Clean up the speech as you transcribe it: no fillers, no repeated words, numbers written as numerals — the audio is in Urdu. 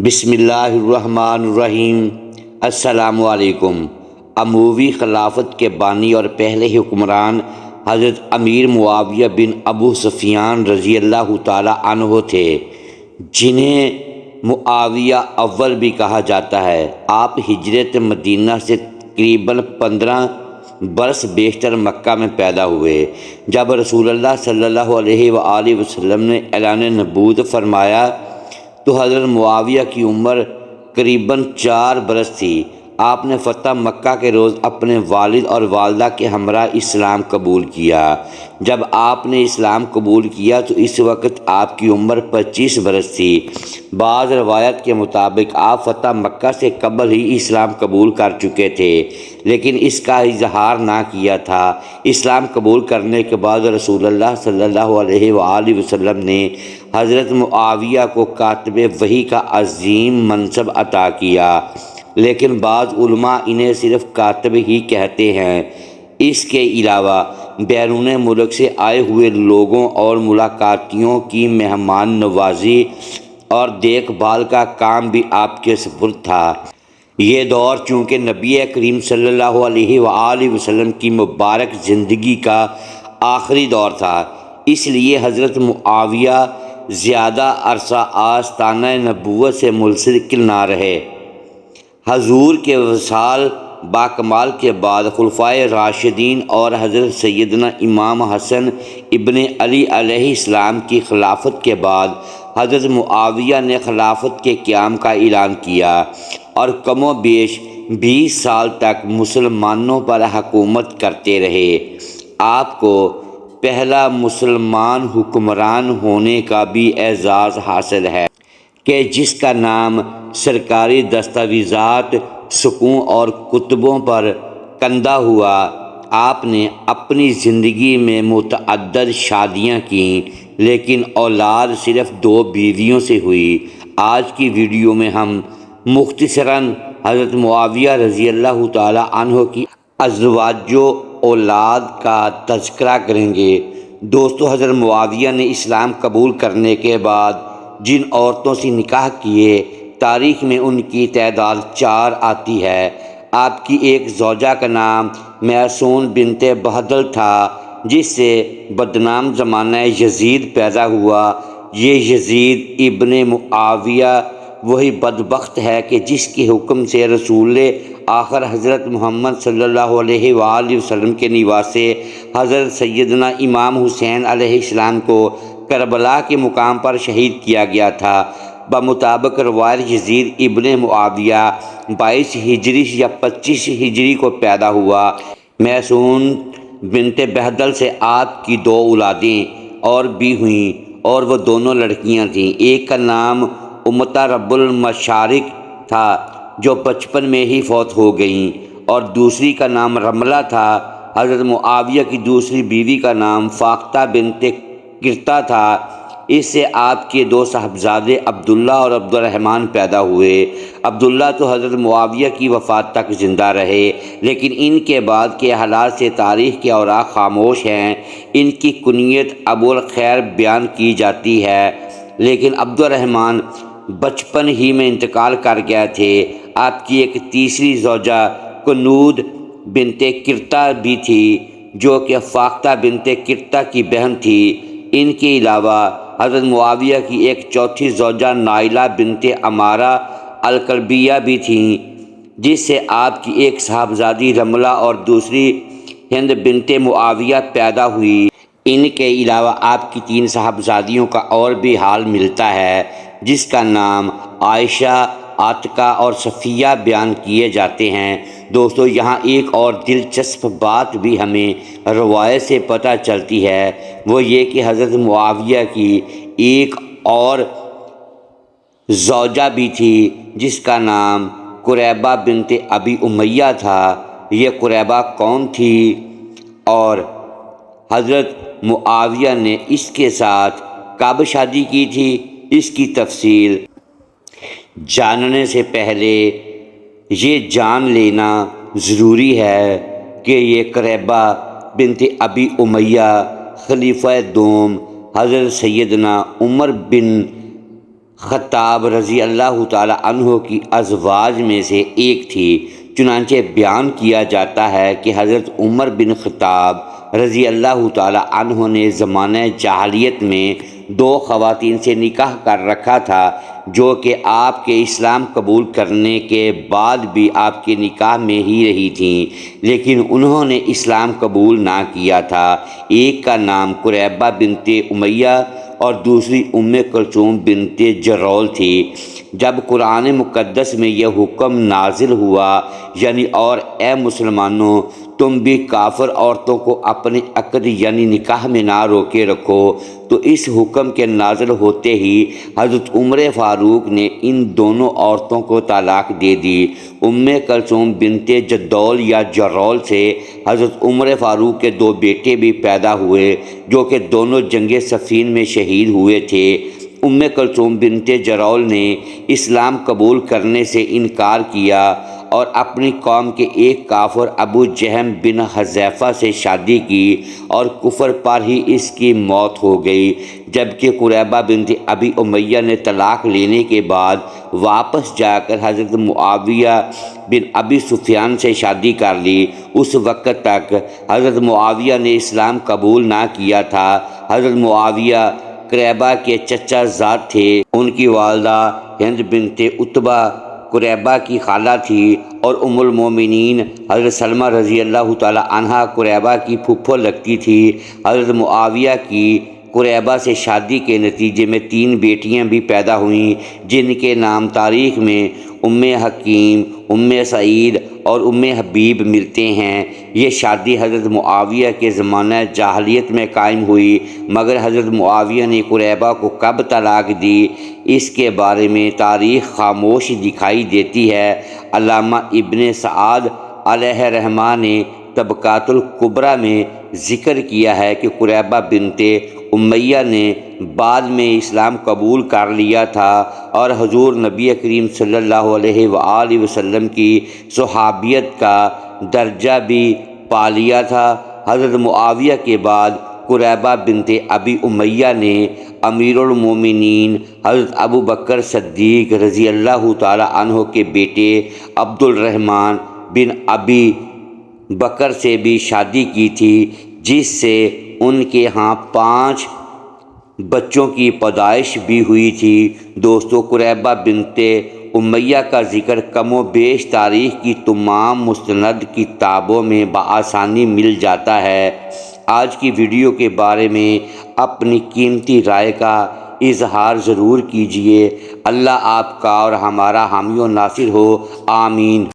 بسم اللہ الرحمن الرحیم۔ السلام علیکم۔ اموی خلافت کے بانی اور پہلے حکمران حضرت امیر معاویہ بن ابو سفیان رضی اللہ تعالی عنہ تھے، جنہیں معاویہ اول بھی کہا جاتا ہے۔ آپ ہجرت مدینہ سے تقریباً 15 برس بیشتر مکہ میں پیدا ہوئے۔ جب رسول اللہ صلی اللہ علیہ وآلہ وسلم نے اعلان نبوت فرمایا تو حضرت معاویہ کی عمر قریباً 4 برس تھی۔ آپ نے فتح مکہ کے روز اپنے والد اور والدہ کے ہمراہ اسلام قبول کیا۔ جب آپ نے اسلام قبول کیا تو اس وقت آپ کی عمر 25 برس تھی۔ بعض روایت کے مطابق آپ فتح مکہ سے قبل ہی اسلام قبول کر چکے تھے، لیکن اس کا اظہار نہ کیا تھا۔ اسلام قبول کرنے کے بعد رسول اللہ صلی اللہ علیہ وآلہ وسلم نے حضرت معاویہ کو کاتب وحی کا عظیم منصب عطا کیا، لیکن بعض علماء انہیں صرف کاتب ہی کہتے ہیں۔ اس کے علاوہ بیرون ملک سے آئے ہوئے لوگوں اور ملاقاتیوں کی مہمان نوازی اور دیکھ بھال کا کام بھی آپ کے سپرد تھا۔ یہ دور چونکہ نبی کریم صلی اللہ علیہ وآلہ وسلم کی مبارک زندگی کا آخری دور تھا، اس لیے حضرت معاویہ زیادہ عرصہ آستانہ نبوت سے منسلک نہ رہے۔ حضور کے وصال باکمال کے بعد خلفائے راشدین اور حضرت سیدنا امام حسن ابن علی علیہ السلام کی خلافت کے بعد حضرت معاویہ نے خلافت کے قیام کا اعلان کیا اور کم و بیش 20 سال تک مسلمانوں پر حکومت کرتے رہے۔ آپ کو پہلا مسلمان حکمران ہونے کا بھی اعزاز حاصل ہے کہ جس کا نام سرکاری دستاویزات، سکوں اور کتبوں پر کندہ ہوا۔ آپ نے اپنی زندگی میں متعدد شادیاں کیں، لیکن اولاد صرف 2 بیویوں سے ہوئی۔ آج کی ویڈیو میں ہم مختصراً حضرت معاویہ رضی اللہ تعالی عنہ کی ازواج و اولاد کا تذکرہ کریں گے۔ دوستو، حضرت معاویہ نے اسلام قبول کرنے کے بعد جن عورتوں سے نکاح کیے، تاریخ میں ان کی تعداد 4 آتی ہے۔ آپ کی ایک زوجہ کا نام میسون بنت بہدل تھا، جس سے بدنام زمانہ یزید پیدا ہوا۔ یہ یزید ابن معاویہ وہی بدبخت ہے کہ جس کے حکم سے رسول آخر حضرت محمد صلی اللہ علیہ وآلہ وسلم کے نواسے حضرت سیدنا امام حسین علیہ السلام کو کربلا کے مقام پر شہید کیا گیا تھا۔ بمطابق روایت یزید ابن معاویہ 22 ہجری یا 25 ہجری کو پیدا ہوا۔ میسون بنت بہدل سے آپ کی 2 اولادیں اور بھی ہوئیں، اور وہ دونوں لڑکیاں تھیں۔ ایک کا نام امتہ رب المشارق تھا، جو بچپن میں ہی فوت ہو گئیں، اور دوسری کا نام رملہ تھا۔ حضرت معاویہ کی دوسری بیوی کا نام فاختہ بنت کرتا تھا۔ اس سے آپ کے 2 صاحبزادے عبداللہ اور عبدالرحمن پیدا ہوئے۔ عبداللہ تو حضرت معاویہ کی وفات تک زندہ رہے، لیکن ان کے بعد کے حالات سے تاریخ کے اوراق خاموش ہیں۔ ان کی کنیت ابو الخیر بیان کی جاتی ہے، لیکن عبدالرحمن بچپن ہی میں انتقال کر گئے تھے۔ آپ کی ایک تیسری زوجہ کنود بنت کرتا بھی تھی، جو کہ فاختہ بنت کرتا کی بہن تھی۔ ان کے علاوہ حضرت معاویہ کی ایک چوتھی زوجہ نائلہ بنت عمارہ الکلبیہ بھی تھیں، جس سے آپ کی ایک صاحبزادی رملہ اور دوسری ہند بنت معاویہ پیدا ہوئی۔ ان کے علاوہ آپ کی 3 صاحبزادیوں کا اور بھی حال ملتا ہے، جس کا نام عائشہ، عاتقہ اور صفیہ بیان کیے جاتے ہیں۔ دوستو، یہاں ایک اور دلچسپ بات بھی ہمیں روایت سے پتہ چلتی ہے، وہ یہ کہ حضرت معاویہ کی ایک اور زوجہ بھی تھی، جس کا نام قریبہ بنت ابی امیہ تھا۔ یہ قریبہ کون تھی اور حضرت معاویہ نے اس کے ساتھ کب شادی کی تھی، اس کی تفصیل جاننے سے پہلے یہ جان لینا ضروری ہے کہ یہ قریبہ بنت ابی امیہ خلیفہ دوم حضرت سیدنا عمر بن خطاب رضی اللہ تعالی عنہ کی ازواج میں سے ایک تھی۔ چنانچہ بیان کیا جاتا ہے کہ حضرت عمر بن خطاب رضی اللہ تعالی عنہ نے زمانہ جاہلیت میں 2 خواتین سے نکاح کر رکھا تھا، جو کہ آپ کے اسلام قبول کرنے کے بعد بھی آپ کے نکاح میں ہی رہی تھیں، لیکن انہوں نے اسلام قبول نہ کیا تھا۔ ایک کا نام قریبہ بنت امیہ اور دوسری کلثوم بنت جرول تھی۔ جب قرآن مقدس میں یہ حکم نازل ہوا، یعنی اور اے مسلمانوں، تم بھی کافر عورتوں کو اپنے عقد یعنی نکاح میں نہ روکے رکھو، تو اس حکم کے نازل ہوتے ہی حضرت عمر فاروق نے ان دونوں عورتوں کو طلاق دے دی۔ کلثوم بنت جدول یا جرول سے حضرت عمر فاروق کے 2 بیٹے بھی پیدا ہوئے، جو کہ دونوں جنگ صفین میں شہید ہوئے تھے۔ کلثوم بنت جرول نے اسلام قبول کرنے سے انکار کیا اور اپنی قوم کے ایک کافر ابو جہم بن حذیفہ سے شادی کی اور کفر پر ہی اس کی موت ہو گئی، جبکہ قریبہ بنت ابی امیہ نے طلاق لینے کے بعد واپس جا کر حضرت معاویہ بن ابی سفیان سے شادی کر لی۔ اس وقت تک حضرت معاویہ نے اسلام قبول نہ کیا تھا۔ حضرت معاویہ قریبہ کے چچا زاد تھے۔ ان کی والدہ ہند بنت عتبہ قریبہ کی خالہ تھی اور ام المومنین حضرت سلمہ رضی اللہ تعالی عنہا قریبہ کی پھپھو لگتی تھی۔ حضرت معاویہ کی قریبہ سے شادی کے نتیجے میں 3 بیٹیاں بھی پیدا ہوئیں، جن کے نام تاریخ میں حکیم، سعید اور حبیب ملتے ہیں۔ یہ شادی حضرت معاویہ کے زمانہ جاہلیت میں قائم ہوئی، مگر حضرت معاویہ نے قریبہ کو کب طلاق دی، اس کے بارے میں تاریخ خاموش دکھائی دیتی ہے۔ علامہ ابن سعد علیہ رحمہ نے طبقات الکبریٰ میں ذکر کیا ہے کہ قریبہ بنت امیہ نے بعد میں اسلام قبول کر لیا تھا اور حضور نبی کریم صلی اللہ علیہ وآلہ وسلم کی صحابیت کا درجہ بھی پا لیا تھا۔ حضرت معاویہ کے بعد قریبہ بنت ابی امیہ نے امیر المومنین حضرت ابو بکر صدیق رضی اللہ تعالی عنہ کے بیٹے عبد الرحمن بن ابی بکر سے بھی شادی کی تھی، جس سے ان کے ہاں 5 بچوں کی پیدائش بھی ہوئی تھی۔ دوستو، قریبہ بنت امیہ کا ذکر کم و بیش تاریخ کی تمام مستند کتابوں میں بآسانی مل جاتا ہے۔ آج کی ویڈیو کے بارے میں اپنی قیمتی رائے کا اظہار ضرور کیجیے۔ اللہ آپ کا اور ہمارا حامی و ناصر ہو، آمین۔